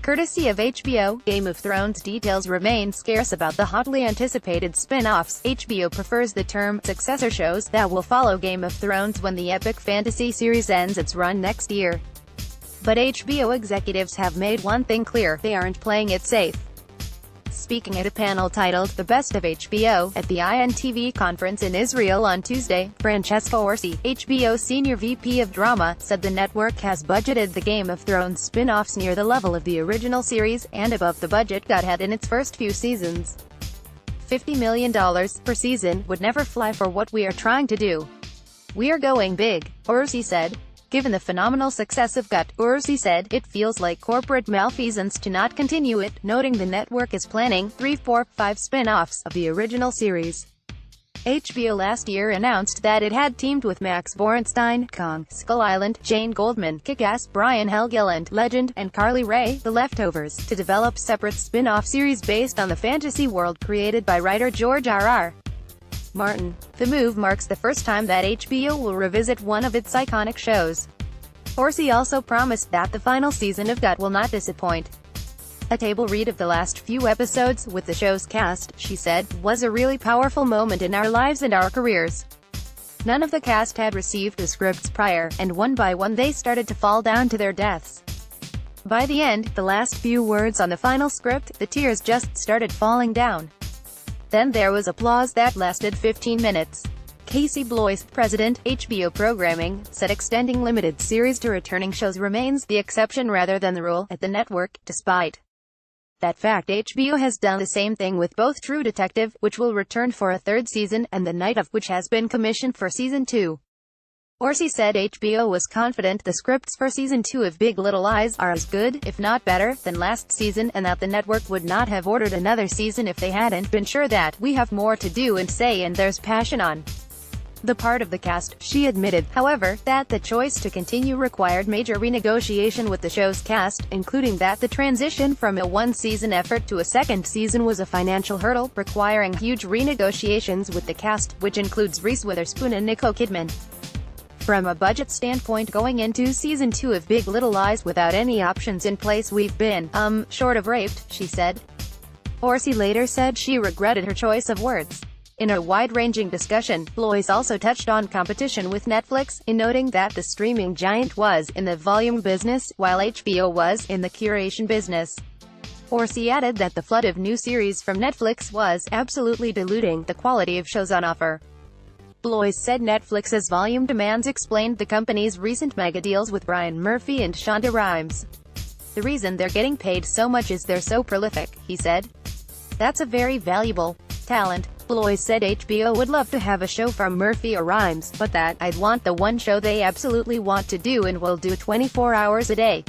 Courtesy of HBO, Game of Thrones details remain scarce about the hotly anticipated spin-offs. HBO prefers the term successor shows that will follow Game of Thrones when the epic fantasy series ends its run next year. But HBO executives have made one thing clear: they aren't playing it safe. Speaking at a panel titled "The Best of HBO" at the INTV conference in Israel on Tuesday, Francesca Orsi, HBO Senior VP of Drama, said the network has budgeted the Game of Thrones spin-offs near the level of the original series, and above the budget got had in its first few seasons. $50 million per season would never fly for what we are trying to do. We are going big, Orsi said. Given the phenomenal success of GOT, Orsi said, it feels like corporate malfeasance to not continue it, noting the network is planning 3, 4, 5 spin-offs of the original series. HBO last year announced that it had teamed with Max Borenstein, Kong, Skull Island, Jane Goldman, Kick-Ass, Brian Helgeland, Legend, and Carly Rae, The Leftovers, to develop separate spin-off series based on the fantasy world created by writer George R.R. Martin. The move marks the first time that HBO will revisit one of its iconic shows. Orsi also promised that the final season of GOT will not disappoint. A table read of the last few episodes, with the show's cast, she said, was a really powerful moment in our lives and our careers. None of the cast had received the scripts prior, and one by one they started to fall down to their deaths. By the end, the last few words on the final script, the tears just started falling down. Then there was applause that lasted 15 minutes. Casey Bloys, president, HBO Programming, said extending limited series to returning shows remains the exception rather than the rule at the network. Despite that fact, HBO has done the same thing with both True Detective, which will return for a third season, and The Night Of, which has been commissioned for season 2. Orsi said HBO was confident the scripts for season 2 of Big Little Lies are as good, if not better, than last season, and that the network would not have ordered another season if they hadn't been sure that we have more to do and say and there's passion on the part of the cast. She admitted, however, that the choice to continue required major renegotiation with the show's cast, including that the transition from a one-season effort to a second season was a financial hurdle, requiring huge renegotiations with the cast, which includes Reese Witherspoon and Nicole Kidman. From a budget standpoint, going into season 2 of Big Little Lies without any options in place, we've been, short of raped, she said. Orsi later said she regretted her choice of words. In a wide-ranging discussion, Bloys also touched on competition with Netflix, in noting that the streaming giant was in the volume business, while HBO was in the curation business. Orsi added that the flood of new series from Netflix was absolutely diluting the quality of shows on offer. Bloys said Netflix's volume demands explained the company's recent mega-deals with Ryan Murphy and Shonda Rhimes. The reason they're getting paid so much is they're so prolific, he said. That's a very valuable talent. Bloys said HBO would love to have a show from Murphy or Rhimes, but that I'd want the one show they absolutely want to do and will do 24 hours a day.